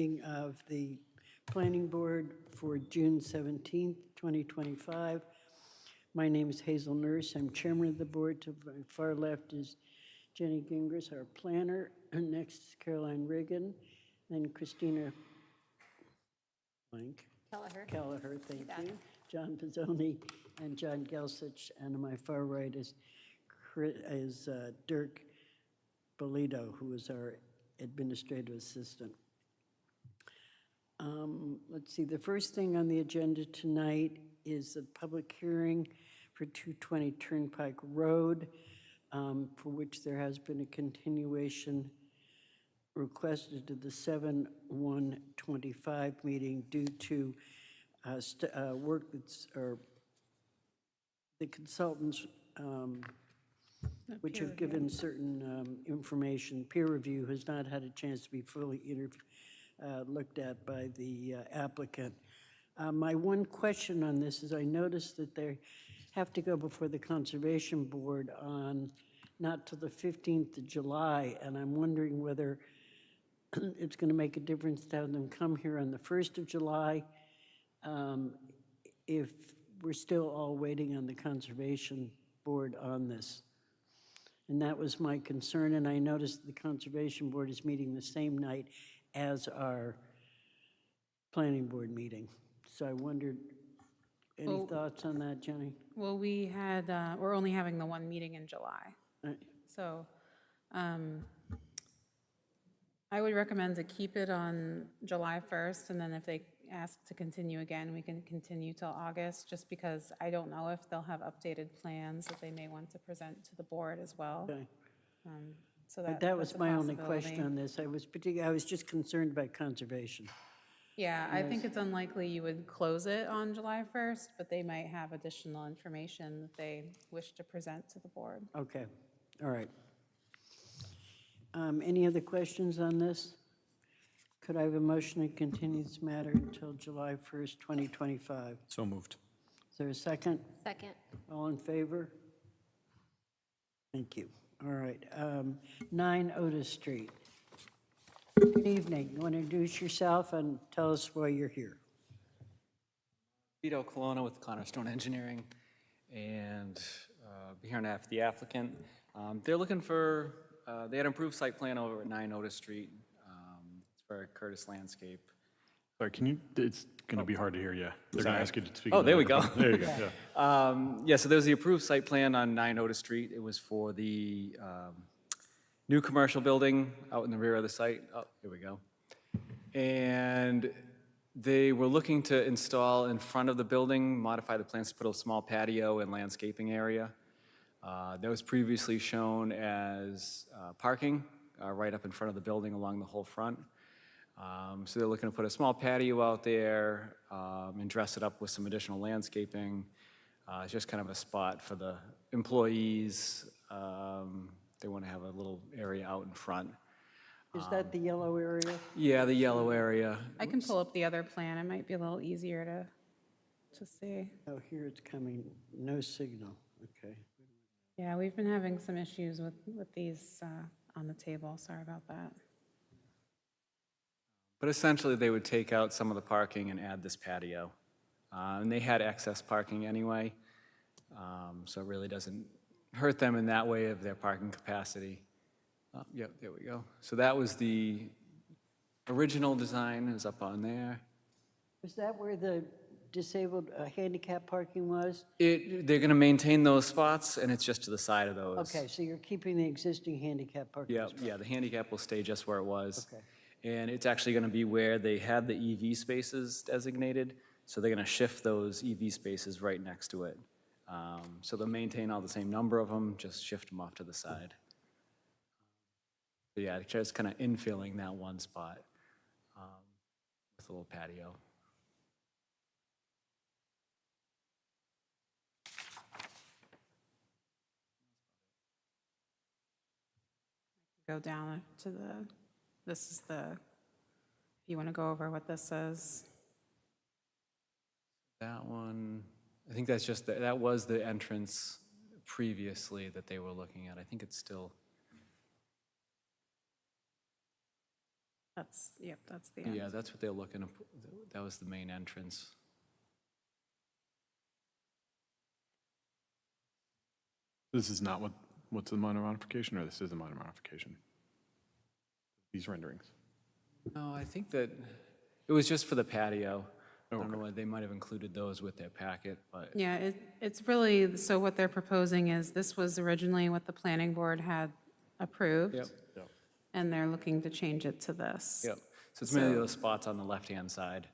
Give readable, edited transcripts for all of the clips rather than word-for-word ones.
meeting of the Planning Board for June 17th, 2025. My name is Hazel Nurse. I'm chairman of the board. To my far left is Jenny Gingras, our planner. And next is Caroline Riggin, then Christina Blank. Kelleher, thank you. John Pizzoni and John Gelsich. And on my far right is Dirk Bolito, who is our administrative assistant. Let's see, the first thing on the agenda tonight is a public hearing for 220 Turnpike Road, for which there has been a continuation requested to the 7/1/25 meeting due to work that's, or the consultants which have given certain information. Peer review has not had a chance to be fully looked at by the applicant. My one question on this is I noticed that they have to go before the Conservation Board on not till the 15th of July, and I'm wondering whether it's going to make a difference to have them come here on the 1st of July if we're still all waiting on the Conservation Board on this. And that was my concern, and I noticed the Conservation Board is meeting the same night as our Planning Board meeting. So I wondered, any thoughts on that, Jenny? Well, we're only having the one meeting in July. So I would recommend to keep it on July 1st, and then if they ask to continue again, we can continue till August, just because I don't know if they'll have updated plans that they may want to present to the board as well. Okay. So That was that's a my only possibility. question on this. I was just concerned about conservation. Yeah, I think it's unlikely you would close it on July 1st, but they might have additional information that they wish to present to the board. Okay, all right. Any other questions on this? Could I have a motion to continue this matter until July 1st, 2025? So moved. Is there a second? Second. All in favor? Thank you. All right, 9 Otis Street. Good evening. You want to introduce yourself and tell us why you're here? Vito Colonna with Cornerstone Engineering, and be here on behalf of the applicant. They're looking for, they had an approved site plan over at 9 Otis Street. It's for Curtis Landscape. Sorry, can you, it's going to be hard to hear you. They're going to ask you to speak. Oh, into there the we go. microphone. There you go, yeah. Yeah, so there's the approved site plan on 9 Otis Street. It was for the new commercial building out in the rear of the site. Oh, here we go. And they were looking to install in front of the building, modify the plans to put a small patio and landscaping area. That was previously shown as parking right up in front of the building along the whole front. So they're looking to put a small patio out there and dress it up with some additional landscaping. It's just kind of a spot for the employees. They want to have a little area out in front. Is that the yellow area? Yeah, the yellow area. I can pull up the other plan. It might be a little easier to see. Oh, here it's coming, no signal, okay. Yeah, we've been having some issues with these on the table. Sorry about that. But essentially, they would take out some of the parking and add this patio. And they had excess parking anyway, so it really doesn't hurt them in that way of their parking capacity. Yep, there we go. So that was the original design, is up on there. Is that where the disabled handicap parking was? They're going to maintain those spots, and it's just to the side of those. Okay, so you're keeping the existing handicap parking Yeah, spot? yeah, the handicap will stay just where it was. Okay. And it's actually going to be where they had the EV spaces designated, so they're going to shift those EV spaces right next to it. So they'll maintain all the same number of them, just shift them off to the side. So yeah, just kind of infilling that one spot with a little patio. Go down to this is if you want to go over what this says. That one, I think that's just, that was the entrance previously that they were looking at. I think it's still Yep, that's the end. Yeah, that's what they're looking, that was the main entrance. This is not what's the minor modification, or this is a minor modification? These renderings? No, I think that it was just for the patio. I don't know Okay. why they might have included those with their packet, but Yeah, it's really, so what they're proposing is, this was originally what the planning board had approved. yep, And they're looking to change it to this. yep. So it's mainly those spots on the left-hand side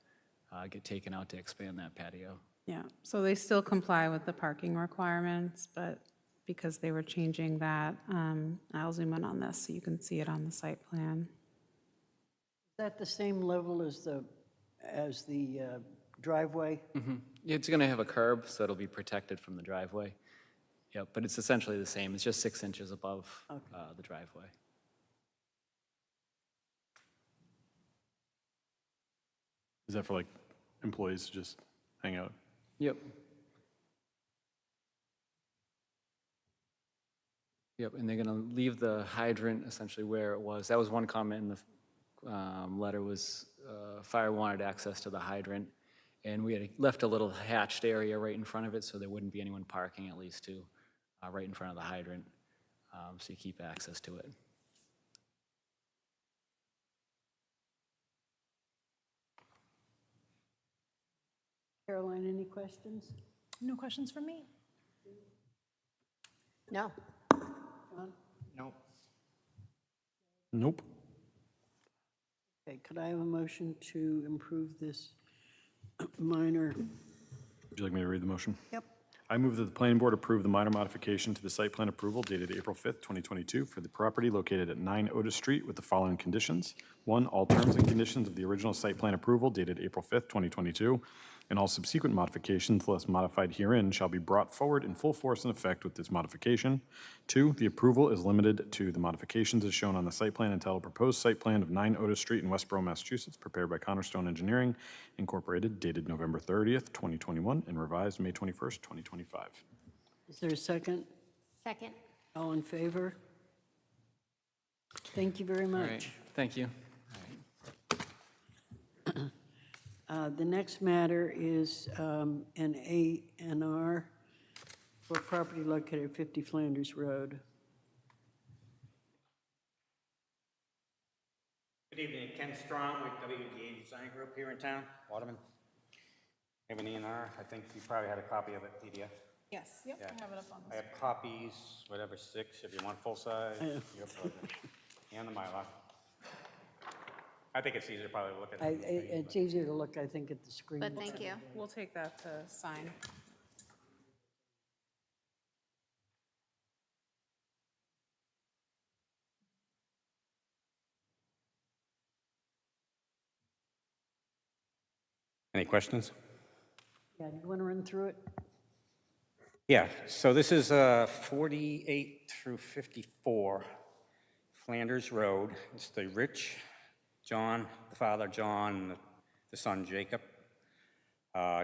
get taken out to expand that patio. Yeah, so they still comply with the parking requirements, but because they were changing that, I'll zoom in on this so you can see it on the site plan. Is that the same level as the driveway? It's going to have a curb, so it'll be protected from the driveway. Yep, but it's essentially the same. It's just 6 inches above the driveway. Is that for like employees to just hang out? Yep. Yep, and they're going to leave the hydrant essentially where it was. That was one comment in the letter was fire wanted access to the hydrant, and we had left a little hatched area right in front of it so there wouldn't be anyone parking at least to right in front of the hydrant, so you keep access to it. Caroline, any questions? No questions from me. No. Nope. Nope. Okay, could I have a motion to improve this minor? Would you like me to read the motion? Yep. I move that the planning board approve the minor modification to the site plan approval dated April 5th, 2022 for the property located at 9 Otis Street with the following conditions. 1, all terms and conditions of the original site plan approval dated April 5th, 2022, and all subsequent modifications unless modified herein shall be brought forward in full force and effect with this modification. 2, the approval is limited to the modifications as shown on the site plan entitled Proposed Site Plan of 9 Otis Street in Westborough, Massachusetts, prepared by Cornerstone Engineering, Incorporated, dated November 30th, 2021, and revised May 21st, 2025. Is there a second? Second. All in favor? Thank you very All right, much. thank you. The next matter is an A&R for property located at 50 Flanders Road. Good evening, Ken Strong with WGA Design Group here in town, Waterman. I have an E&R, I think you probably had a copy of it, PDF. Yes, yep, Yeah. I have it up on I this. have copies, whatever, 6, if you want full size, your pleasure. And the Mylar. I think it's easier to probably look at it. It's easier to look, I think, at the screen. But thank you. We'll take that to sign. Any questions? Yeah, you want to run through it? Yeah, so this is 48 through 54 Flanders Road. It's the Rich, John, the father John, and the son Jacob.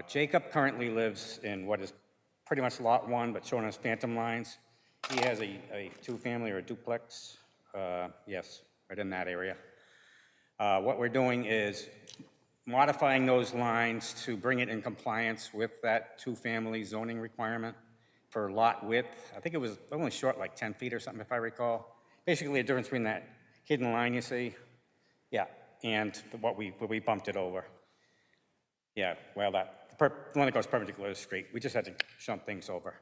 Jacob currently lives in what is pretty much Lot 1, but shown as phantom lines. He has a two-family or a duplex, yes, right in that area. What we're doing is modifying those lines to bring it in compliance with that two-family zoning requirement for lot width. I think it was only short, like 10 feet or something, if I recall. Basically, a difference between that hidden line you see, yeah, and what we bumped it over. Yeah, well, the one that goes perpendicular is straight. We just had to shunt things over.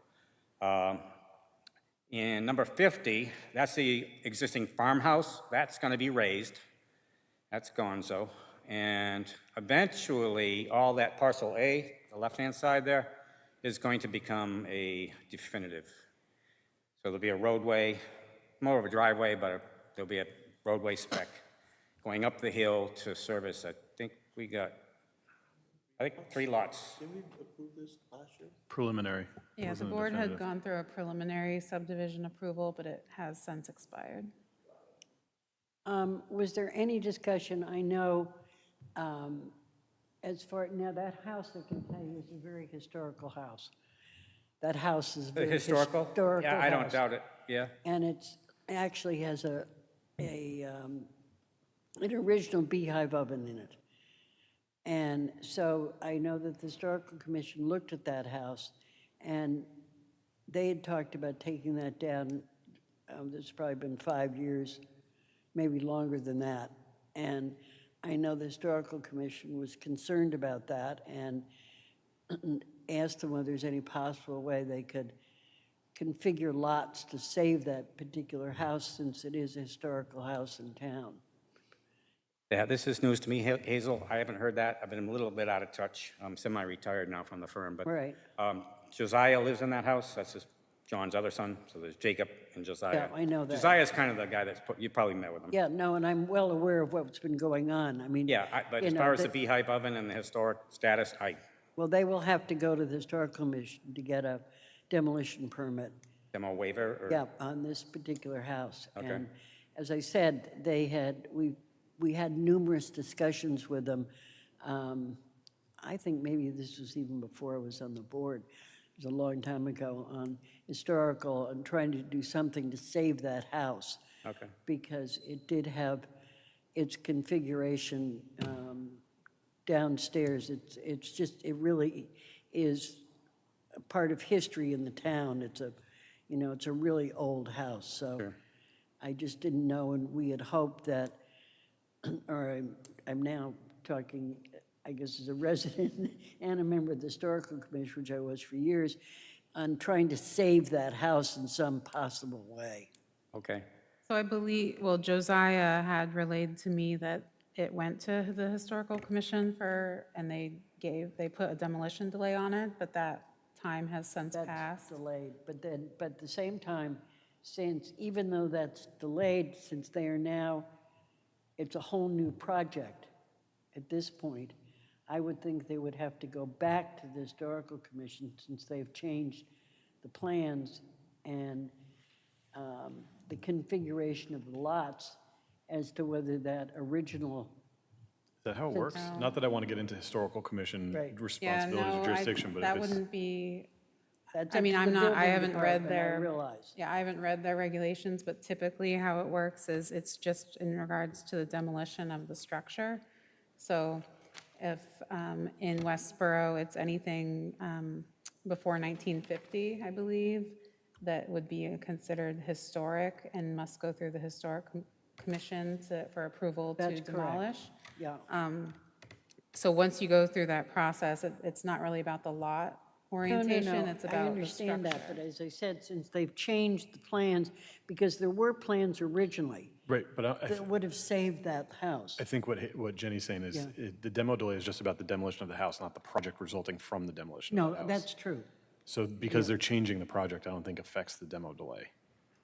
And number 50, that's the existing farmhouse. That's going to be raised. That's gonzo. And eventually, all that parcel A, the left-hand side there, is going to become a definitive. So there'll be a roadway, more of a driveway, but there'll be a roadway spec going up the hill to service, I think 3 lots. Did we approve this last year? Preliminary. Yeah, the Wasn't a board had definitive. gone through a preliminary subdivision approval, but it has since expired. Was there any discussion, I know, as far, now that house, I can tell you, is a very historical house. That house is very Historical? historical Yeah, I don't house. doubt it, yeah. And it's, actually has a an original beehive oven in it. And so I know that the Historical Commission looked at that house, and they had talked about taking that down. It's probably been 5 years, maybe longer than that. And I know the Historical Commission was concerned about that and asked them whether there's any possible way they could configure lots to save that particular house, since it is a historical house in town. Yeah, this is news to me, Hazel. I haven't heard that. I've been a little bit out of touch. I'm semi-retired now from the firm, but Right. Josiah lives in that house. That's John's other son. So there's Jacob and Josiah. Yeah, I know that. Josiah's kind of the guy you probably met with him. Yeah, no, and I'm well aware of what's been going on. I mean. Yeah, but you as know, far as the beehive oven and the historic status, Well, they will have to go to the Historical Commission to get a demolition permit. demo waiver or? Yeah, on this particular house. Okay. And as I said, we had numerous discussions with them. I think maybe this was even before I was on the board. It was a long time ago, on historical and trying to do something to save that house. Okay. Because it did have its configuration downstairs. It's just, it really is a part of history in the town. It's a really old house. So Sure. I just didn't know, and we had hoped that, or I'm now talking, I guess, as a resident and a member of the Historical Commission, which I was for years, on trying to save that house in some possible way. Okay. So I believe, well, Josiah had relayed to me that it went to the Historical Commission and they put a demolition delay on it, but that time has since That's passed. delayed, but at the same time, since, even though that's delayed, since they are now, it's a whole new project at this point, I would think they would have to go back to the Historical Commission, since they've changed the plans and the configuration of the lots, as to whether that original. Is that how it works? Not that I want to get into historical commission Right. Yeah, responsibilities or no, jurisdiction, but that if it's, wouldn't be, That's I mean, up to I'm the not, I building haven't read department, their. I realize. Yeah, I haven't read their regulations, but typically how it works is it's just in regards to the demolition of the structure. So if in Westborough, it's anything before 1950, I believe, that would be considered historic and must go through the Historic Commission for approval to That's correct. demolish. Yeah. So once you go through that process, it's not really about the lot orientation, No, it's I about the understand that, structure. but as I said, since they've changed the plans, because there were plans originally right, but that would have saved that house. I think what Jenny's saying is, Yeah. the demo delay is just about the demolition of the house, not the project resulting from the demolition of No, the house. that's true. So because they're changing the project, I don't think affects the demo delay.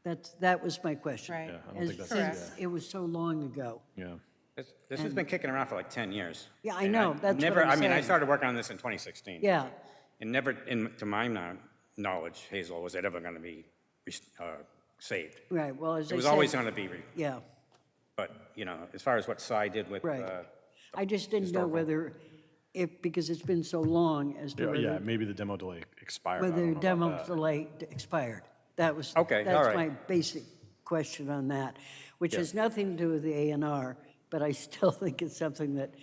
That was my question. Right. Yeah, I don't think As- that's, Since it was so long ago. yeah. This has been kicking around for like 10 years. Yeah, I And know, that's what never, I'm I mean, I saying. started working on this in 2016. Yeah, And never, to my knowledge, Hazel, was it ever going to be saved. right, well, as I said. It was always going to be, Yeah, but, as far as what Cy did with, right. I just didn't know whether, because it's been so long, as to Yeah, whether, maybe the demo delay expired. I whether don't know demo about that. delay expired. That was. Okay, all That's right. my basic question on that, which Yeah. has nothing to do with the A&R, but I still think it's something that,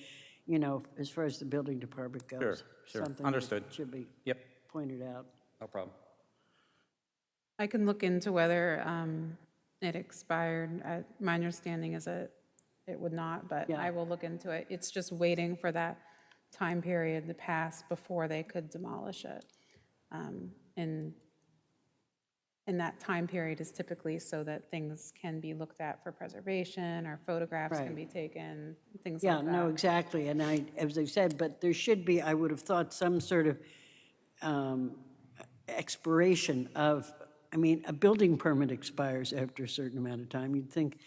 as far as the building department goes. Sure, something that understood. should be Yep, pointed out. no problem. I can look into whether it expired. My understanding is that it would not, but Yeah. I will look into it. It's just waiting for that time period to pass before they could demolish it. And that time period is typically so that things can be looked at for preservation, or photographs can Right. be taken, things Yeah, like that. no, exactly, and as I said, but there should be, I would have thought, some sort of expiration of, a building permit expires after a certain amount of time. You'd think,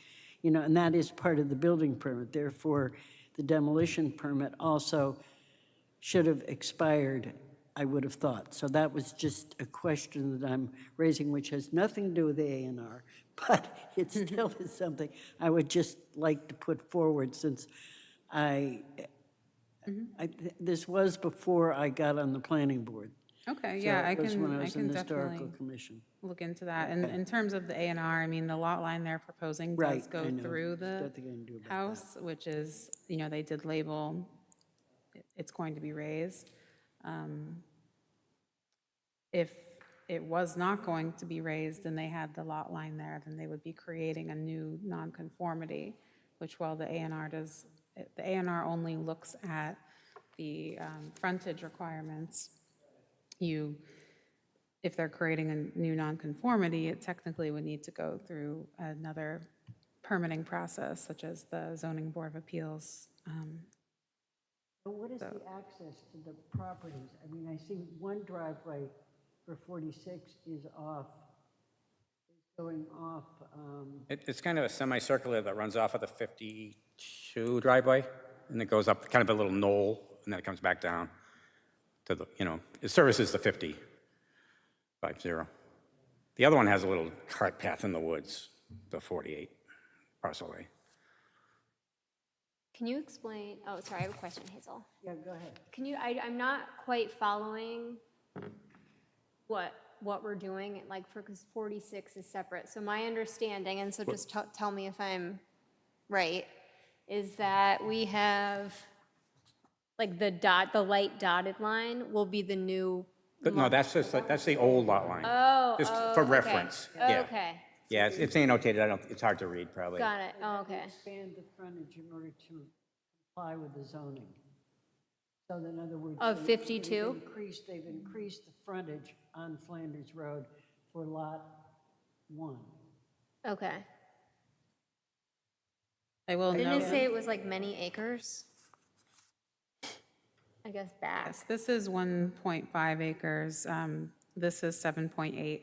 and that is part of the building permit. Therefore, the demolition permit also should have expired, I would have thought. So that was just a question that I'm raising, which has nothing to do with the A&R, but it still is something I would just like to put forward, since this was before I got on the planning board. Okay, So yeah, it was when I was in can the Historical definitely Commission. look into that. And in terms of the A and R, I mean, the lot line they're proposing does Right, I go know. through There's the nothing I can do about that. house, which is, they did label, it's going to be raised. If it was not going to be raised and they had the lot line there, then they would be creating a new nonconformity, which while the A and R does, the A and R only looks at the frontage requirements. If they're creating a new nonconformity, it technically would need to go through another permitting process, such as the Zoning Board of Appeals. But what is the access to the properties? I mean, I see one driveway for 46 is going off, It's kind of a semicircular that runs off of the 52 driveway, and it goes up kind of a little knoll, and then it comes back down to the, it services the 50. The other one has a little cart path in the woods, the 48 parcel A. Can you explain, oh, sorry, I have a question, Hazel. yeah, go ahead. Can you, I'm not quite following what we're doing, like, because 46 is separate. So my understanding, and so just tell me if I'm right, is that we have, like, the light dotted line will be the new. But no, that's the old lot line. Oh, Just oh, for okay. reference. Yeah. Okay, Yeah, it's annotated, it's hard to read, probably. got it, oh, okay. Expand the frontage in order to comply with the zoning. So in other words. Of they- 52? They've increased the frontage on Flanders Road for Lot 1. Okay. I will Didn't note. it say it was like many acres? I guess back. Yes, this is 1.5 acres. This is 7.8.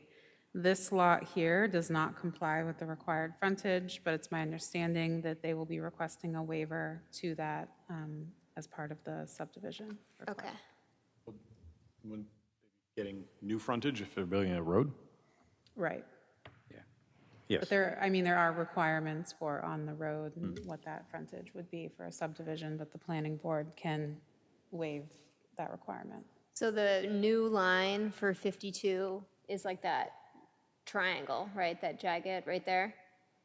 This lot here does not comply with the required frontage, but it's my understanding that they will be requesting a waiver to that as part of the subdivision. Okay. When getting new frontage if they're building a road? Right. Yeah. Yes. But there are requirements for on the road and what that frontage would be for a subdivision, but the planning board can waive that requirement. So the new line for 52 is like that triangle, right? That jagged right there?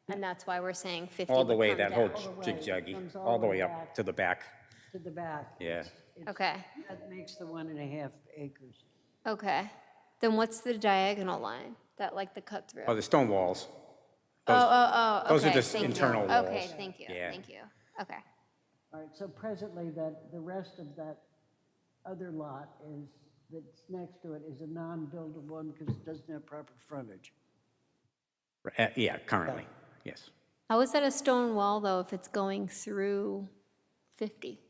And that's why we're saying 50 All the would way, come that whole down. jig-jaggy, Comes all the way up to the back. To the back. Yeah. Okay, That makes the 1.5 acres. okay. Then what's the diagonal line? That like the cut through? Oh, the stone walls. Oh, those are okay, just thank you. internal Okay, walls. thank you, Yeah. thank you. Okay, All right, so presently that, the rest of that other lot is, that's next to it is a non-buildable one because it doesn't have proper frontage. Yeah, currently, yes. how is that a stone wall though if it's going through 50?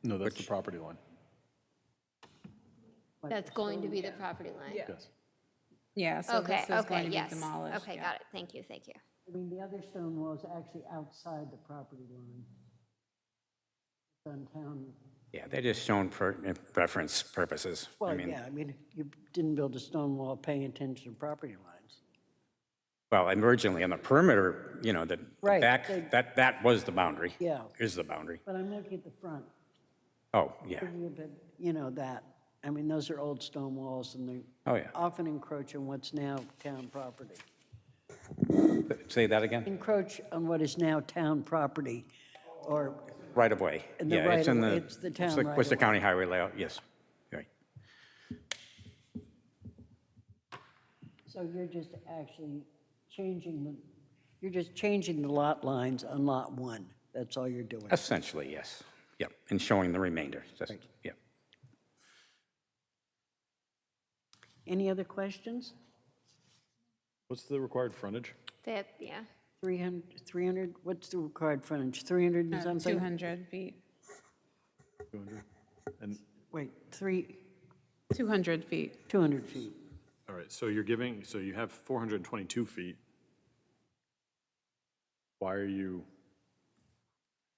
No, that's the property line. That's going to be the property line? Yes. Yeah, so Okay, this is going okay, to be yes. demolished. Okay, yeah. got it, thank you, thank you. I mean, the other stone wall is actually outside the property line. It's on town. Yeah, they're just shown for reference purposes. I Well, mean, yeah, I mean, you didn't build a stone wall paying attention to property lines. well, emergently on the perimeter, the Right, back, they- that was the boundary. Yeah. Is the boundary. But I'm looking at the front. Oh, yeah. That. I mean, those are old stone walls and they Oh, yeah. often encroach on what's now town property. Say that again? Encroach on what is now town property or, Right of way. In the Yeah, it's in right-of-way, the. it's the town like Worcester right-of-way. County Highway layout, yes. Right. so you're just changing the lot lines on Lot 1. That's all you're doing. Essentially, yes. Yep, and showing the remainder. Just, yeah. Any other questions? What's the required frontage? Yeah, 300, what's the required frontage? 300 and something? 200 feet. 200? And, Wait, 200 feet. 200 feet. all right, so you have 422 feet. Why are you,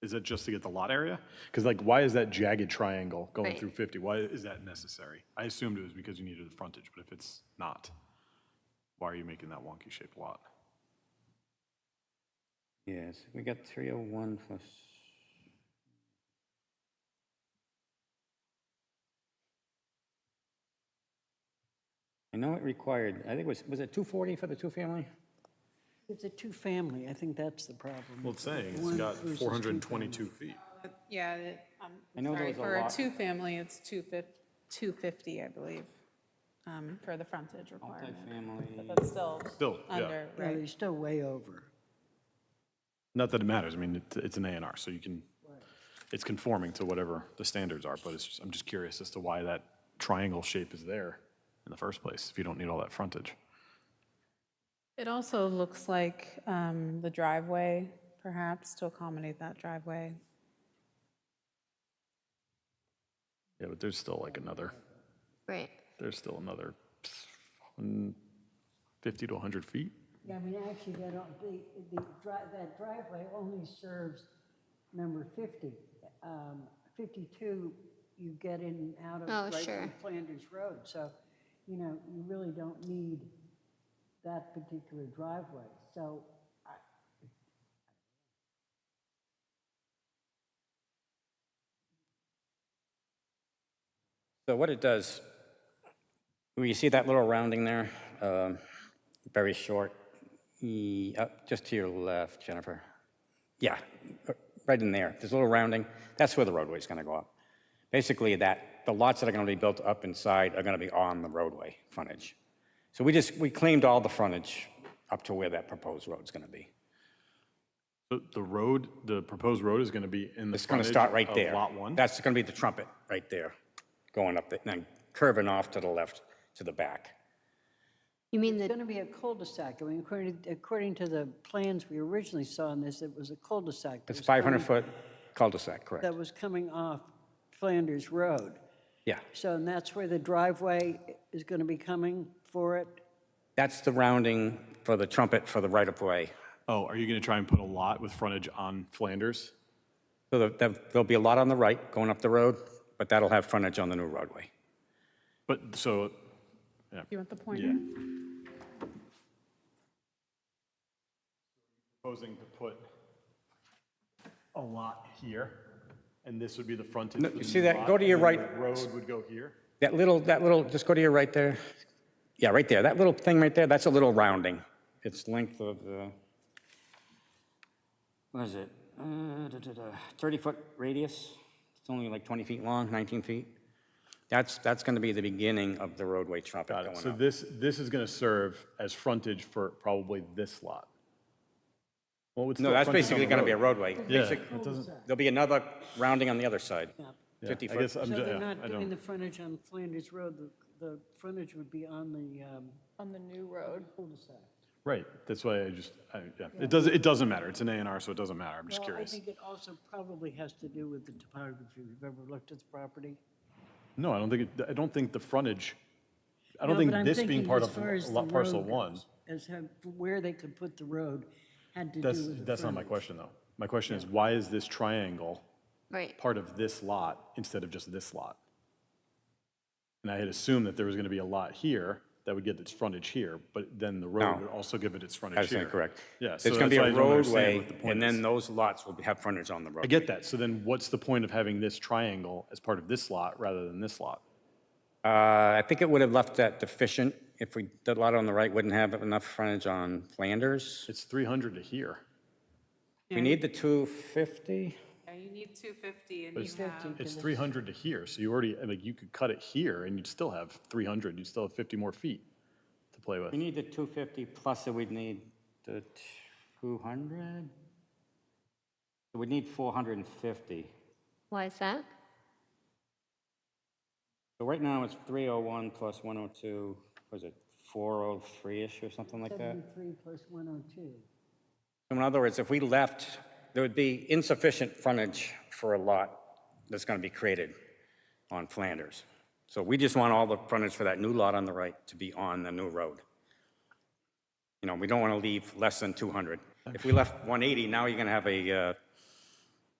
is that just to get the lot area? Because why is that jagged triangle going Right. through 50? Why is that necessary? I assumed it was because you needed the frontage, but if it's not, why are you making that wonky shaped lot? Yes, we got 301 plus. know it required, I think it was it 240 for the two-family? It's a two-family, I think that's the problem. Well, it's saying it's One got versus 422 feet. Yeah, I know there sorry, was a for a lot- two-family, it's 250, I believe, for the frontage requirement. Multifamily. But that's still Still, yeah. under, Yeah, right? they're still way over. Not that it matters, I mean, it's an A and R, so you can, it's conforming to whatever the standards are, but I'm just curious as to why that triangle shape is there in the first place, if you don't need all that frontage. It also looks like the driveway, perhaps, to accommodate that driveway. Yeah, but there's still like another, Right. there's still another 50 to 100 feet. Yeah, I mean, actually, that driveway only serves number 50. 52, you get in and out of Oh, right sure. from Flanders Road. So, you know, you really don't need that particular driveway. So, So what it does, well, you see that little rounding there? Very short, just to your left, Jennifer. Yeah, right in there. There's a little rounding. That's where the roadway's going to go up. Basically, the lots that are going to be built up inside are going to be on the roadway frontage. So we claimed all the frontage up to where that proposed road's going to be. The proposed road is going to be in the It's going to frontage start right of there. Lot 1? That's going to be the trumpet right there, going up, and then curving off to the left, to the back. You mean it's the, going to be a cul-de-sac. I mean, according to the plans we originally saw on this, it was a cul-de-sac. that It's was coming- 500-foot cul-de-sac, correct? That was coming off Flanders Road. Yeah, So, and that's where the driveway is going to be coming for it? that's the rounding for the trumpet for the right-of-way. Oh, are you going to try and put a lot with frontage on Flanders? So there'll be a lot on the right going up the road, but that'll have frontage on the new roadway. But, so, You want the pointer? yeah. Proposing to put a lot here, and this would be the frontage. No, for the see new that? lot, Go to your and then right. the road would go here? That little, just go to your right there. Yeah, right there. That little thing right there, that's a little rounding. It's length of, what is it? 30-foot radius. It's only like 20 feet long, 19 feet. That's going to be the beginning of the roadway trumpet Got it. going So up. this is going to serve as frontage for probably this lot. Well, it's No, still that's frontage on basically the going to be a road. roadway. Yeah, Basic- it doesn't, There'll be another rounding on the other side, Yeah. yeah, 50 I foot. guess I'm, So they're yeah, not I doing don't, the frontage on Flanders Road, the frontage would be on the new road. cul-de-sac. right, that's why yeah, it doesn't matter, it's an A and R, so it doesn't matter, I'm just Well, I curious. think it also probably has to do with the topography. If you've ever looked at the property? No, I don't think the frontage, I don't No, think but I'm this being thinking part as of far as the lot parcel road 1, goes, As how, where they could put the road had to do with the that's not my frontage. question, though. My question is, why is this triangle right. part of this lot instead of just this lot? And I had assumed that there was going to be a lot here that would get its frontage here, but then the road No. would also give it its frontage That's here. incorrect. Yeah, so There's going that's to be why a I don't understand roadway, what the point and then is. those lots will have frontage on the road. I get that, so then what's the point of having this triangle as part of this lot rather than this lot? I think it would have left that deficient if the lot on the right wouldn't have enough frontage on Flanders. It's 300 to here. We need the 250. Yeah, you need 250 and But you it's, have, it's 300 to here, so you already, like, you could cut it here and you'd still have 300, you'd still have 50 more feet to play with. We need the 250 plus we'd need the 200. We'd need 450. Why is that? So right now it's 301 plus 102, was it 403-ish or something like that? 73 plus 102. So in other words, if we left, there would be insufficient frontage for a lot that's going to be created on Flanders. So we just want all the frontage for that new lot on the right to be on the new road. You know, we don't want to leave less than 200. If we left 180, now you're going to have a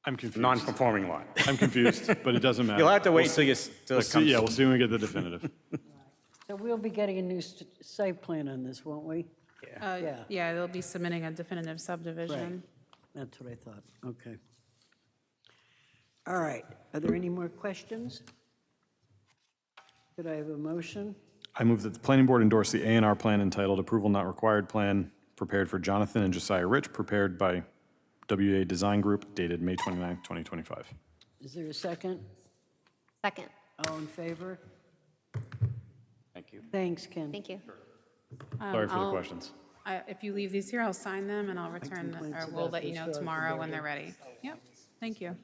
I'm confused. non-conforming lot. I'm confused, but it doesn't matter. You'll have to wait till you, till We'll it see, comes. yeah, we'll see when we get the definitive. So we'll be getting a new site plan on this, won't we? Yeah. yeah, they'll be submitting a definitive subdivision. That's what I thought, okay. All right, are there any more questions? Could I have a motion? I move that the planning board endorse the A&R plan entitled Approval Not Required Plan, prepared for Jonathan and Josiah Rich, prepared by WA Design Group, dated May 29, 2025. Is there a second? Second. All in favor? Thank you. Thanks, Ken. Thank you. Sorry for the questions. If you leave these here, I'll sign them and I'll return, complaints or we'll about let you this know dog tomorrow when today. they're ready. Yep, thank you.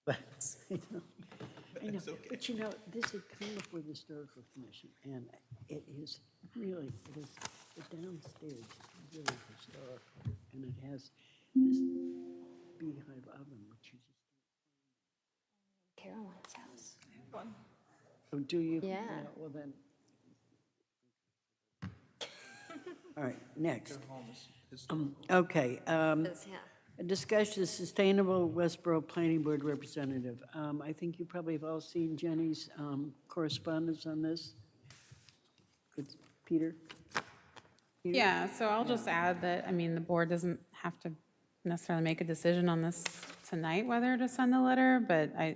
I know, but you know, this had come before the Historical Commission, and it is really, it is, the downstairs is really historical, and it has this beehive oven, which you just, Caroline's house. oh, do you? Yeah. Well, then. All right, next. Okay, Yeah. discussion the Sustainable Westborough Planning Board Representative. I think you probably have all seen Jenny's correspondence on this. It's Peter? Yeah, so I'll just add that, I mean, the board doesn't have to necessarily make a decision on this tonight, whether to send the letter, but I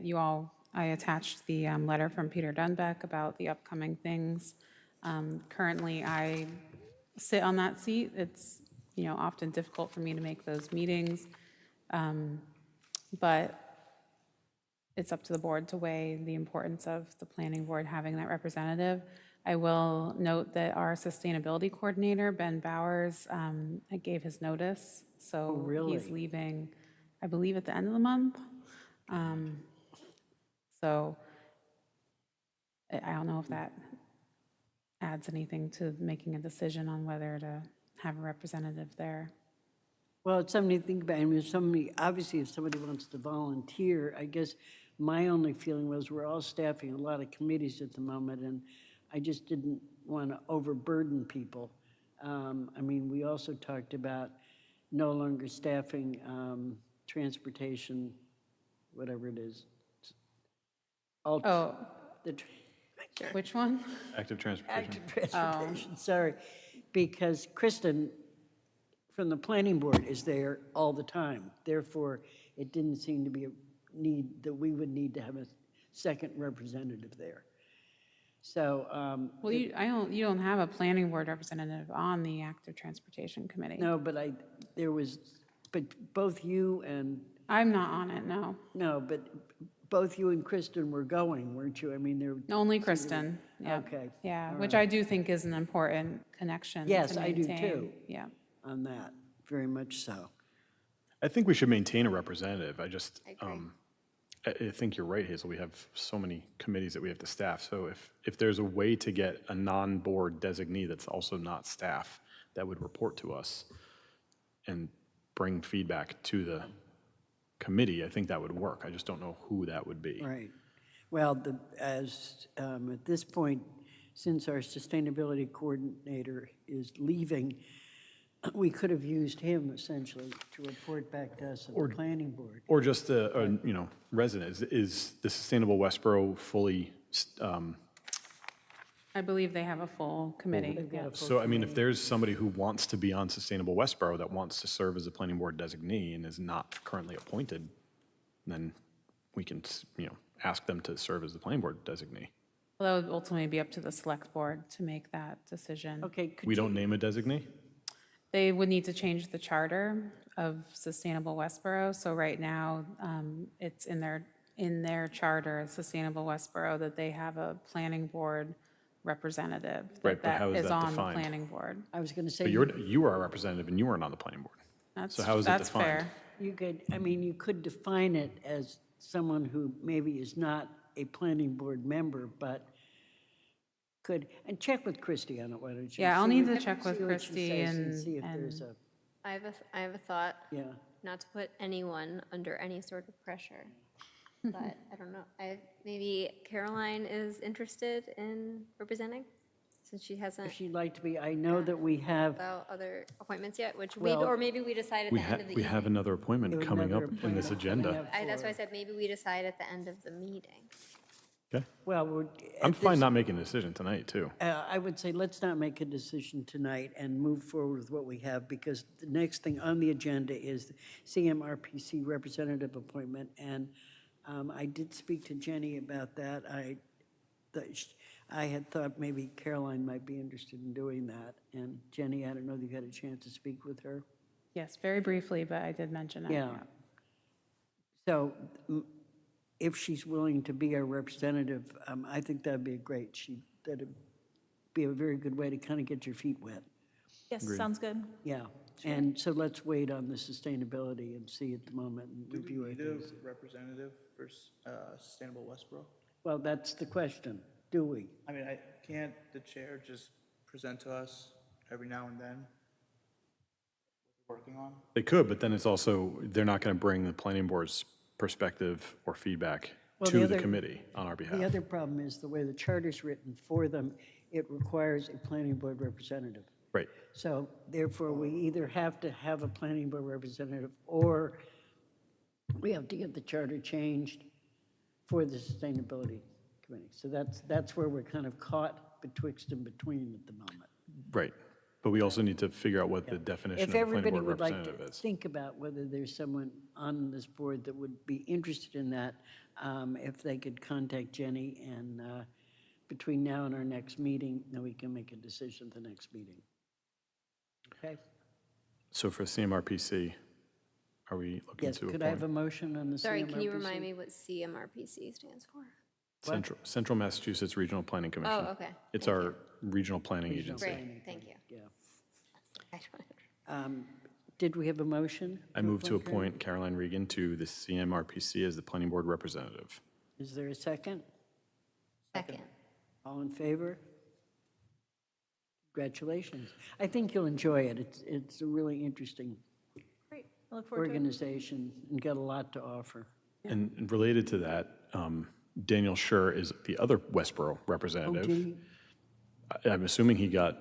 attached the letter from Peter Dunbeck about the upcoming things. Currently, I sit on that seat. It's, often difficult for me to make those meetings, but it's up to the board to weigh the importance of the planning board having that representative. I will note that our sustainability coordinator, Ben Bowers, gave his notice, so really? he's leaving, I believe, at the end of the month. So I don't know if that adds anything to making a decision on whether to have a representative there. Well, it's something to think about. I mean, obviously, if somebody wants to volunteer, I guess my only feeling was we're all staffing a lot of committees at the moment, and I just didn't want to overburden people. I mean, we also talked about no longer staffing transportation, whatever it is. Oh, The which one? Active transportation. active transportation, sorry, because Kristen from the planning board is there all the time. Therefore, it didn't seem to be a need that we would need to have a second representative there. So, Well, you don't have a planning board representative on the active transportation committee. no, but but both you and, I'm not on it, no. no, but both you and Kristen were going, weren't you? I mean, they're, Only Kristen, yeah. okay. Yeah, all which right. I do think is an important connection to Yes, I do maintain. too. Yeah. On that, very much so. I think we should maintain a representative. I just, I agree. I think you're right, Hazel. We have so many committees that we have to staff. So if there's a way to get a non-board designee that's also not staff that would report to us and bring feedback to the committee, I think that would work. I just don't know who that would be. Right. Well, at this point, since our sustainability coordinator is leaving, we could have used him essentially to report back to us at the planning board. Or just a resident. Is the Sustainable Westborough fully, I believe they have a full committee, They've got yeah. a full so I mean, if there's somebody who wants to be on Sustainable Westborough that wants to serve as a planning board designee and is not currently appointed, then we can, ask them to serve as the planning board designee. Well, that would ultimately be up to the select board to make that decision. Okay, could We you, don't name a designee? They would need to change the charter of Sustainable Westborough. So right now, it's in their charter, Sustainable Westborough, that they have a planning board representative. Right, but how is that on the defined? planning board. I was going to say, But you are a representative and you weren't on the planning board. So how is it That's defined? fair. you could define it as someone who maybe is not a planning board member, but could, and check with Christie on it, why don't you? Yeah, I'll See need what- to check with see what she Christie says and- see if there's a, I have a thought, yeah. not to put anyone under any sort of pressure, but I don't know. Maybe Caroline is interested in representing, since she hasn't If she'd like to be, I know that we have, about other appointments yet, which Well, or maybe we decide at the end of the We evening. have another appointment We have coming up another in this appointment coming agenda. up. That's why I said maybe we decide at the end of the meeting. Okay. well, I'm fine not making a decision tonight, too. I would say let's not make a decision tonight and move forward with what we have, because the next thing on the agenda is the CMRPC representative appointment, and I did speak to Jenny about that. I had thought maybe Caroline might be interested in doing that. And Jenny, I don't know if you had a chance to speak with her. Yes, very briefly, but I did mention it. Yeah. So if she's willing to be our representative, I think that'd be that'd be a very good way to kind of get your feet wet. Yes, sounds good. Yeah. And so let's wait on the sustainability and see at the moment and review Do it. we need a representative for Sustainable Westborough? Well, that's the question. Do we? I mean, can't the chair just present to us every now and then what they're working on? They could, but then it's also, they're not going to bring the planning board's perspective or feedback Well, to the the other- committee on our The behalf. other problem is the way the charter's written for them, it requires a planning board representative. Right. So therefore, we either have to have a planning board representative or we have to get the charter changed for the sustainability committee. So that's where we're kind of caught betwixt and between at the moment. Right. But we also need to figure out what the definition of If a planning everybody board would like to representative is. think about whether there's someone on this board that would be interested in that, if they could contact Jenny, and between now and our next meeting, then we can make a decision at the next meeting. Okay? So for CMRPC, are we looking Yes, to could I have a appoint motion on the Sorry, can you CMRPC? remind me what CMRPC stands for? Central Massachusetts Regional Planning Commission? Oh, okay. It's Thank our regional planning Regional agency. Great, thank you. Yeah. I don't- Did we have a motion? I move to appoint Caroline Regan to the CMRPC as the planning board representative. Is there a second? Second. All in favor? Congratulations. I think you'll enjoy it. It's a really interesting Great. I look forward to it. organization and got a lot to offer. And related to that, Daniel Schur is the other Westborough Oh, representative. Jenny, I'm assuming he got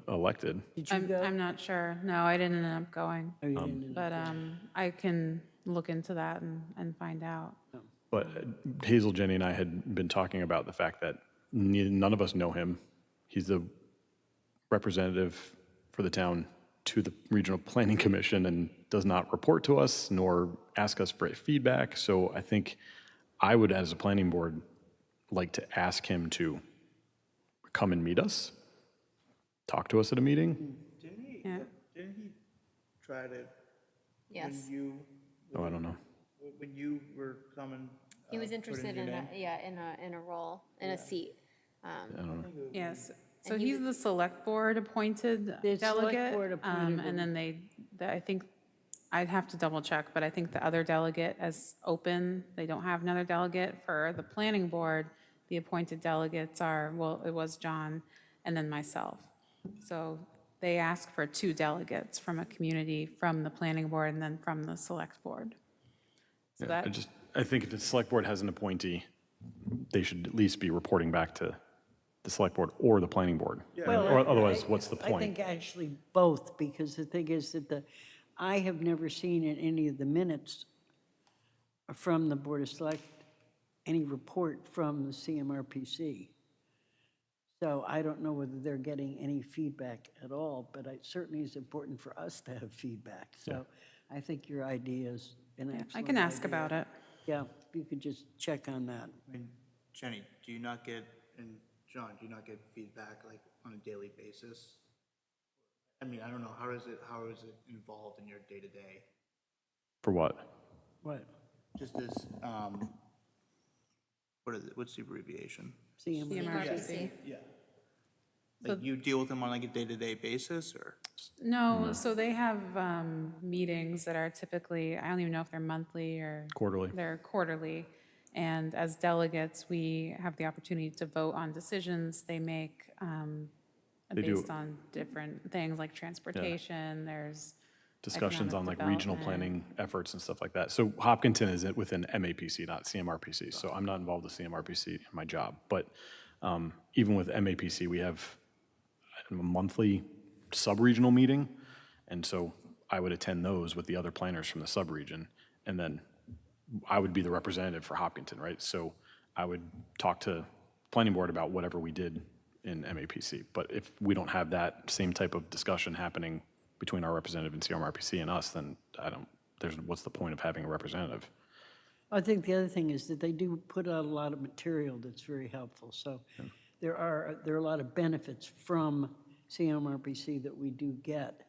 elected. did you I'm go? not sure. No, I didn't end up going. Oh, you didn't. But I can look into that and find out. But Hazel, Jenny, and I had been talking about the fact that none of us know him. He's the representative for the town to the Regional Planning Commission and does not report to us nor ask us for feedback. So I think I would, as a planning board, like to ask him to come and meet us, talk to us at a meeting. Yeah. Didn't he try to, Yes. Oh, I don't know. when you were coming? He was put interested your in, name? in a role, in a seat. Yes, so he's the select board appointed The select delegate. board appointed And then I think, I'd have to double check, but I think the other delegate is open. They don't have another delegate. For the planning board, the appointed delegates are, well, it was John and then myself. So they ask for 2 delegates from a community, from the planning board and then from the select board. So Yeah, that, I think if the select board has an appointee, they should at least be reporting back to the select board or the planning board. Well, Or otherwise, I- what's the I point? think actually both, because the thing is that I have never seen in any of the minutes from the Board of Select, any report from the CMRPC. So I don't know whether they're getting any feedback at all, but it certainly is important for us to have feedback. So I think your idea is an excellent I can ask idea. about it. Yeah, you could just check on that. I mean, Jenny, do you not get, and John, do you not get feedback like on a daily basis? I mean, I don't know, how is it involved in your day-to-day? For what? What? Just as, what is it, what's the abbreviation? CMRPC. Yeah. Like, you deal with them on like a day-to-day basis, or? No, so they have meetings that are typically, I don't even know if they're monthly or. Quarterly. They're quarterly. And as delegates, we have the opportunity to vote on decisions they make They do- based on different things like transportation, there's. Discussions on economic like regional development. planning efforts and stuff like that. So Hopkinton is within MAPC, not CMRPC. So I'm not involved with CMRPC in my job. But even with MAPC, we have a monthly sub-regional meeting. And so I would attend those with the other planners from the sub-region. And then I would be the representative for Hopkinton, right? So I would talk to planning board about whatever we did in MAPC. But if we don't have that same type of discussion happening between our representative and CMRPC and us, then what's the point of having a representative? I think the other thing is that they do put out a lot of material that's very helpful. So there are a lot of benefits from CMRPC that we do get.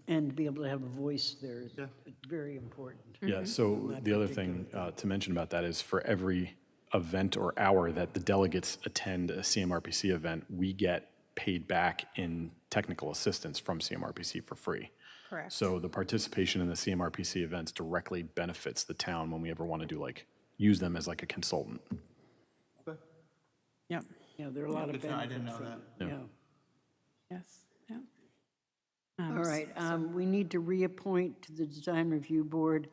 And to be able to have a voice there is very important. Yeah, so the other thing to mention about that is for every event or hour that the delegates attend a CMRPC event, we get paid back in technical assistance from CMRPC for free. Correct. So the participation in the CMRPC events directly benefits the town when we ever want to do use them as like a consultant. Yep, Yeah, there are a lot of Good to know. I benefits didn't know from that. it, yeah. yes, yeah. All right, we need to reappoint to the Design Review Board.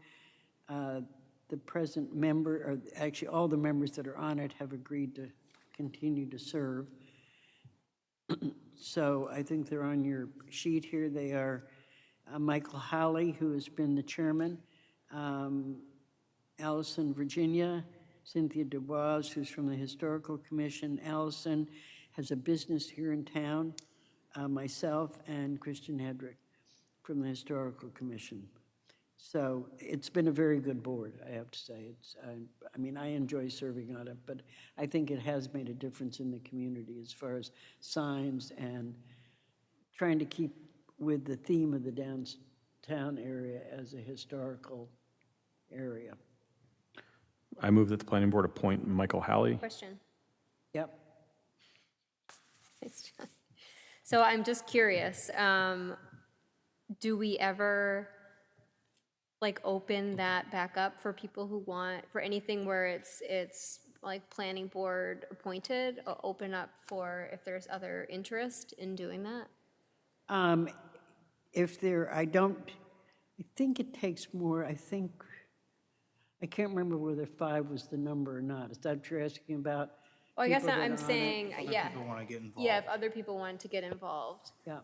The present member, or actually all the members that are on it have agreed to continue to serve. So I think they're on your sheet here. They are Michael Howley, who has been the chairman, Allison Virginia, Cynthia Dubois, who's from the Historical Commission. Allison has a business here in town, myself, and Christian Hedrick from the Historical Commission. So it's been a very good board, I have to say. I mean, I enjoy serving on it, but I think it has made a difference in the community as far as signs and trying to keep with the theme of the downtown area as a historical area. I move that the planning board appoint Michael Halley. Question. Yep. Thanks, John. So I'm just curious, do we ever open that back up for people who want, for anything where it's like planning board appointed, or open up for if there's other interest in doing that? If there, I think it takes more, I can't remember whether 5 was the number or not. Is that what you're asking about? Well, I guess People that are I'm on it? saying, yeah. People want to get involved. Yeah, if other people want to get involved. Yeah.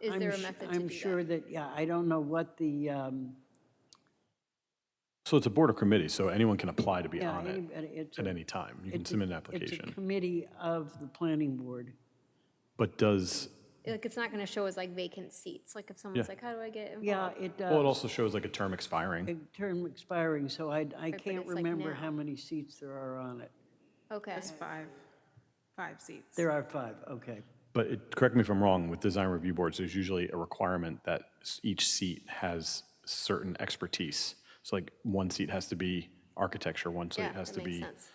Is there a method to do that? I'm sure that, yeah, I don't know what the, So it's a board or committee, so anyone can apply to be yeah, on it anybody- it's at a- any time. You can it's a- submit an It's a application. committee of the planning board. But does, It's not going to show as vacant seats, if someone's Yeah. how do I get involved? Yeah, it does. well, it also shows like a term expiring. A term expiring, so I but can't it's like remember now. how many seats there are on it. Okay. There's five seats. There are 5, okay. But correct me if I'm wrong, with design review boards, there's usually a requirement that each seat has certain expertise. So like one seat has to be architecture, one seat Yeah, has that to makes be sense.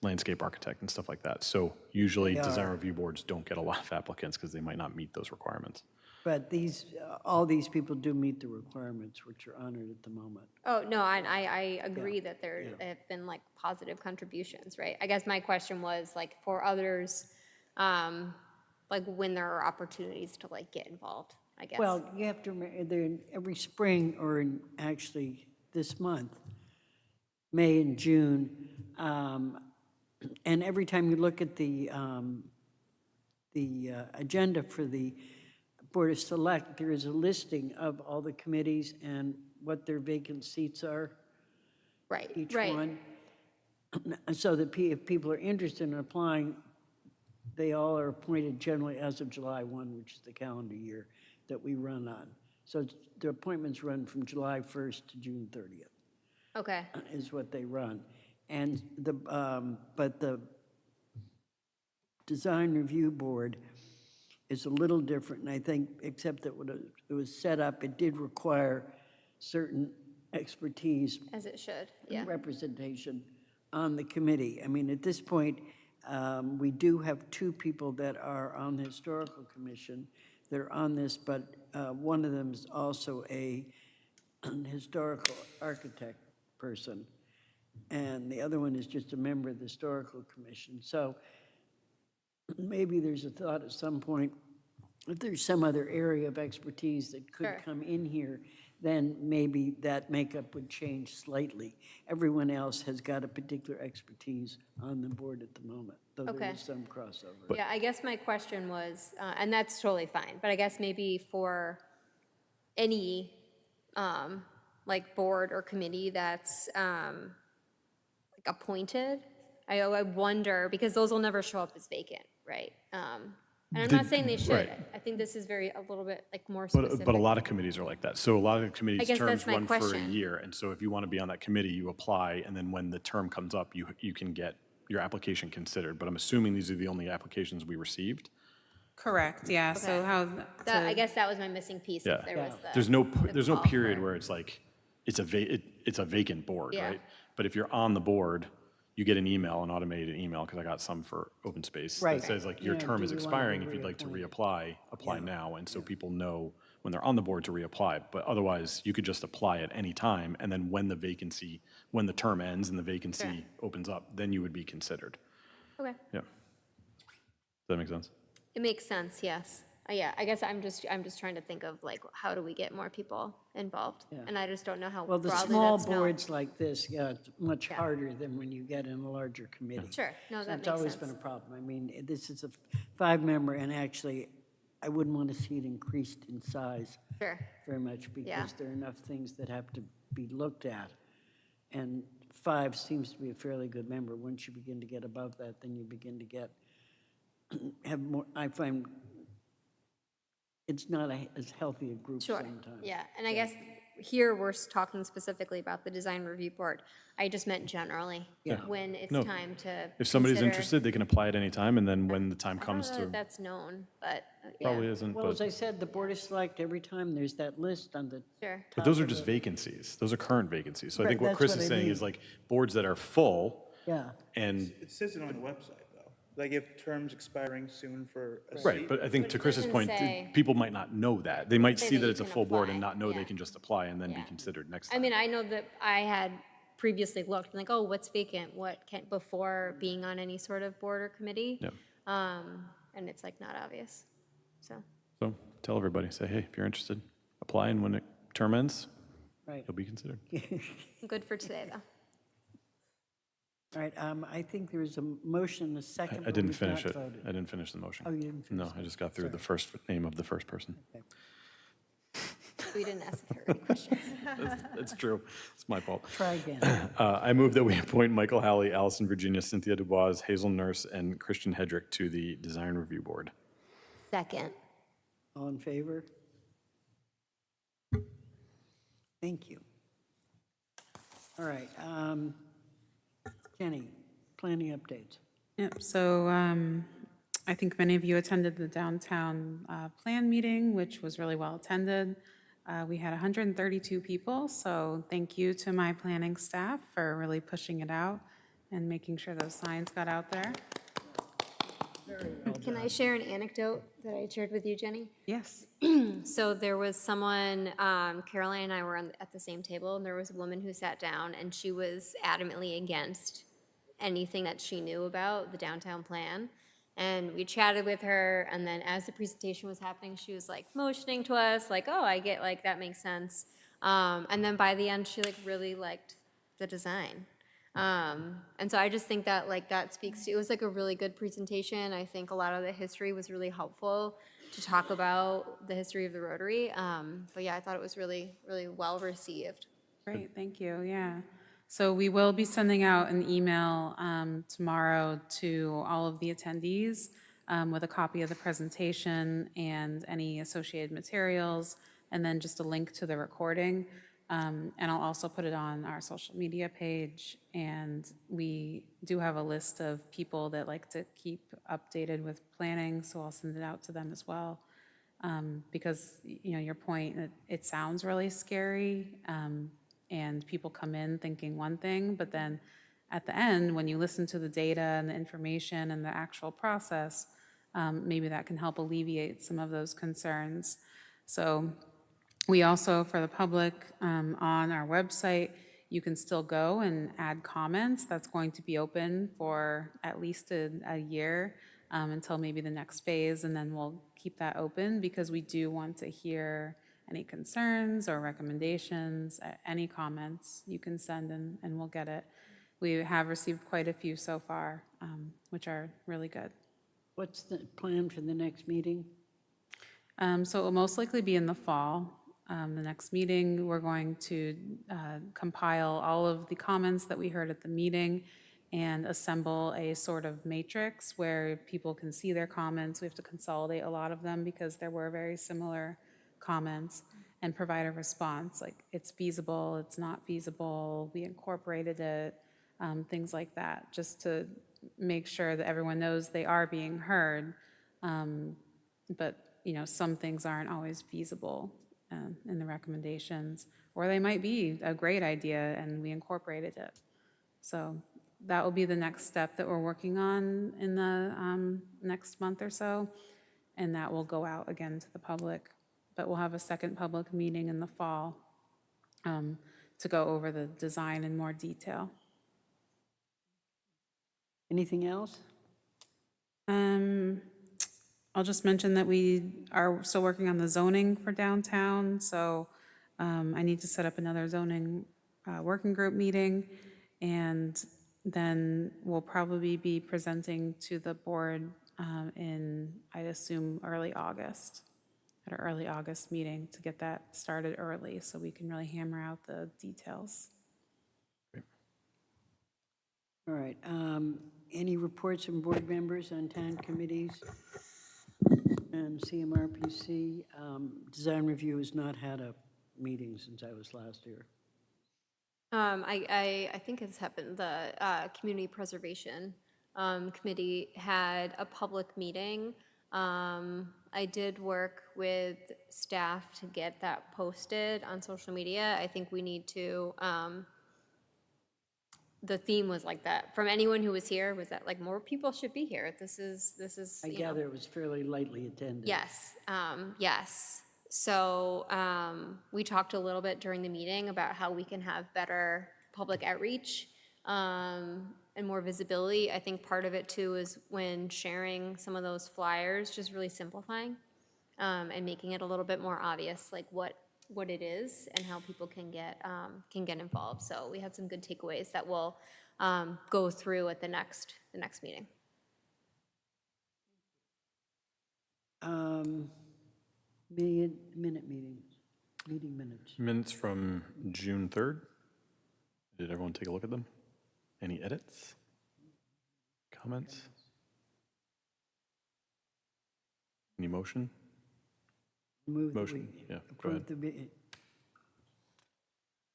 landscape architect and stuff like that. So usually They design are. review boards don't get a lot of applicants because they might not meet those requirements. But all these people do meet the requirements, which are honored at the moment. Oh, no, I agree that there have been positive contributions, right? I guess my question was for others, when there are opportunities to get involved, I guess. Well, you have to remember, every spring, or actually this month, May and June, and every time you look at the agenda for the Board of Select, there is a listing of all the committees and what their vacant seats are, Right, each right. one. So that if people are interested in applying, they all are appointed generally as of July 1, which is the calendar year that we run on. So the appointments run from July 1st to June 30th. Okay, Is what they run. And but the Design Review Board is a little different, and I think, except that when it was set up, it did require certain expertise as it should, yeah. representation on the committee. I mean, at this point, we do have 2 people that are on the Historical Commission that are on this, but one of them is also an historical architect person, and the other one is just a member of the Historical Commission. So maybe there's a thought at some point, if there's some other area of expertise that could Sure. come in here, then maybe that makeup would change slightly. Everyone else has got a particular expertise on the board at the moment, though there Okay. is some crossover. Yeah, I guess my question was, and that's totally fine, but I guess maybe for any, board or committee that's, appointed, I wonder, because those will never show up as vacant, right? And I'm not saying they should. right. I think this is a little bit more specific. But a lot of committees are like that. So a lot of the committees' guess terms that's my run for a question. year. And so if you want to be on that committee, you apply, and then when the term comes up, you can get your application considered, but I'm assuming these are the only applications we received. Correct, yeah, so Okay. how, I guess that was my missing piece, Yeah. if there was the. There's no, the there's no call period for- where it's like, it's a vacant board, Yeah. right? But if you're on the board, you get an email, an automated email, because I got some for open space. Right. That says like, your Yeah, term do is you wanna be expiring, if you'd like to reapply, apply now. And so people know when they're on the board to reapply. But otherwise, you could just apply at any time, and then when the term ends and the vacancy opens up, then you would be considered. Okay, Yeah. Does that make sense? it makes sense, yes. Yeah, I guess I'm just trying to think of like, how do we get more people involved? And I just don't know how Well, the broadly small that's known. boards like this, yeah, it's much Yeah. harder than when you get in a larger committee. Sure, no, that It's makes always sense. been a problem. I mean, this is a 5-member, and actually, I wouldn't want to see it increased in size Sure, very much Yeah. because there are enough things that have to be looked at. And 5 seems to be a fairly good number. Once you begin to get above that, then you begin to have more, I find it's not as healthy a group sure, sometimes. yeah. And I guess here we're talking specifically about the design review board. I just meant generally, when it's No. time to If somebody's consider- interested, they can apply at any time, and then when the time I don't comes know to, if that's known, but probably yeah, isn't, Well, as but I said, the Board of Select, every time there's that list on the sure. but those are just vacancies. Those are current vacancies. So I think what that's Chris what is I saying mean. is like, boards that are full Yeah, and, It says it on the website, though. Like if terms expiring soon for a right, seat. but I think to it Chris's doesn't point, say- people might not know that. They might say see that that you it's a can full board and apply, not know they yeah. can just apply and then be Yeah. considered next I time. mean, I know that I had previously looked, like, oh, what's vacant, what can, before being on any sort of board or committee. Yeah. And it's like not obvious, so. So tell everybody, say, hey, if you're interested, apply, and when it term ends, right. you'll be considered. Good for today, though. All right, I think there was a motion, a second. I but didn't we've finish not it. voted. I didn't finish the motion. Oh, you didn't finish No, I just got through the first name of the first person. We didn't ask if there were any questions. That's true. It's my fault. Try again. I move that we appoint Michael Halley, Allison Virginia, Cynthia Dubois, Hazel Nurse, and Christian Hedrick to the Design Review Board. Second. All in favor? Thank you. All right, Jenny, planning updates. Yep, so I think many of you attended the downtown plan meeting, which was really well attended. We had 132 people, so thank you to my planning staff for really pushing it out and making sure those signs got out there. Can I share an anecdote that I shared with you, Jenny? Yes. So there was someone, Caroline and I were at the same table, and there was a woman who sat down, and she was adamantly against anything that she knew about the downtown plan. And we chatted with her, and then as the presentation was happening, she was like motioning to us, like, oh, I get, like, that makes sense. And then by the end, she like really liked the design. And so I just think that like that speaks to, it was like a really good presentation. I think a lot of the history was really helpful to talk about the history of the Rotary. But yeah, I thought it was really, really well received. Great, thank you, yeah. So we will be sending out an email tomorrow to all of the attendees with a copy of the presentation and any associated materials, and then just a link to the recording. And I'll also put it on our social media page. And we do have a list of people that like to keep updated with planning, so I'll send it out to them as well. Because, you know, your point, it sounds really scary, and people come in thinking one thing, but then at the end, when you listen to the data and the information and the actual process, maybe that can help alleviate some of those concerns. So we also, for the public, on our website, you can still go and add comments. That's going to be open for at least a year until maybe the next phase, and then we'll keep that open because we do want to hear any concerns or recommendations, any comments you can send, and we'll get it. We have received quite a few so far, which are really good. What's the plan for the next meeting? So it will most likely be in the fall. The next meeting, we're going to compile all of the comments that we heard at the meeting and assemble a sort of matrix where people can see their comments. We have to consolidate a lot of them because there were very similar comments, and provide a response, like it's feasible, it's not feasible, we incorporated it, things like that, just to make sure that everyone knows they are being heard. But, some things aren't always feasible in the recommendations, or they might be a great idea and we incorporated it. So that will be the next step that we're working on in the next month or so, and that will go out again to the public. But we'll have a second public meeting in the fall to go over the design in more detail. Anything else? I'll just mention that we are still working on the zoning for downtown, so I need to set up another zoning working group meeting, and then we'll probably be presenting to the board in, I'd assume, early August, at our early August meeting, to get that started early so we can really hammer out the details. All right. Any reports from board members on town committees and CMRPC? Design Review has not had a meeting since I was last here. I think it's happened, the Community Preservation Committee had a public meeting. I did work with staff to get that posted on social media. I think we need to, the theme was like that, from anyone who was here, was that like more people should be here. This is, I you know. gather it was fairly lightly attended. Yes, yes. So we talked a little bit during the meeting about how we can have better public outreach and more visibility. I think part of it too is when sharing some of those flyers, just really simplifying and making it a little bit more obvious, like what it is and how people can get involved. So we have some good takeaways that we'll go through at the next meeting. Meeting minutes. Minutes from June 3rd. Did everyone take a look at them? Any edits? Comments? Any motion? Move that Motion, we yeah, go ahead. approve the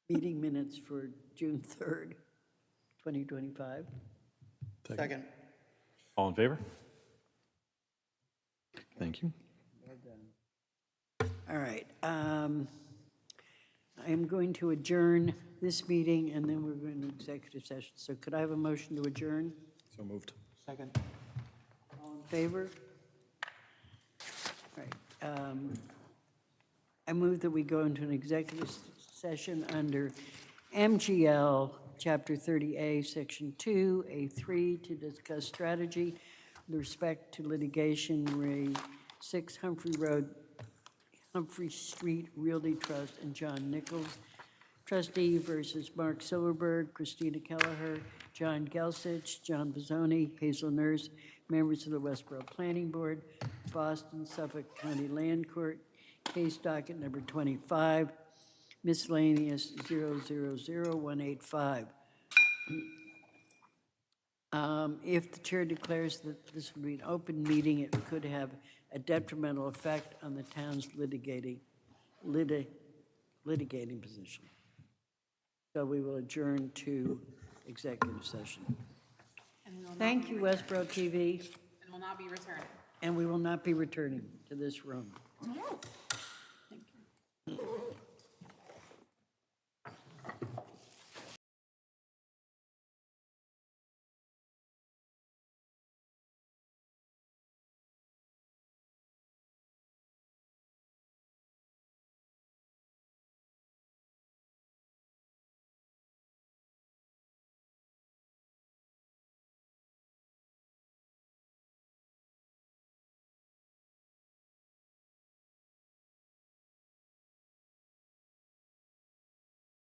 meeting minutes for June 3rd, 2025. Second. All in favor? Thank you. All right. I am going to adjourn this meeting, and then we're going to executive session. So could I have a motion to adjourn? So moved. Second. All in favor? All right. I move that we go into an executive session under MGL Chapter 30A, Section 2A3, to discuss strategy with respect to litigation, Ray 6 Humphrey Street Realty Trust and John Nichols, trustee versus Mark Silverberg, Christina Kelleher, John Gelsich, John Bizzoni, Hazel Nurse, members of the Westborough Planning Board, Boston, Suffolk County Land Court, case docket number 25, miscellaneous 000185. If the chair declares that this would be an open meeting, it could have a detrimental effect on the town's litigating position. So we will adjourn to executive session. Thank you, Westborough TV. And will not be returning. And we will not be returning to this room. Thank you.